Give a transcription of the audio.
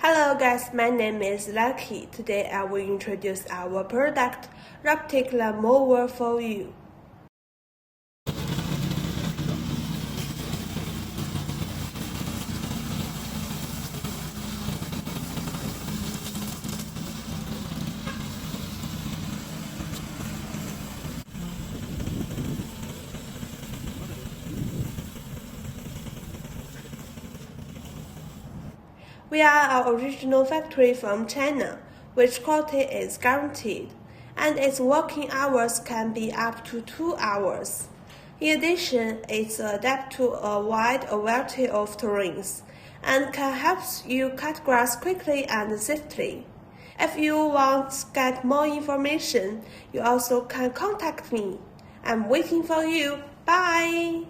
Hello guys, my name is Lucky. Today I will introduce our product, particular mower for you. We are our original factory from China, which quality is guaranteed, and its working hours can be up to 2 hours. In addition, it's adapted to a wide variety of terrains and can help you cut grass quickly and safely. If you want to get more information, you also can contact me. I'm waiting for you. Bye!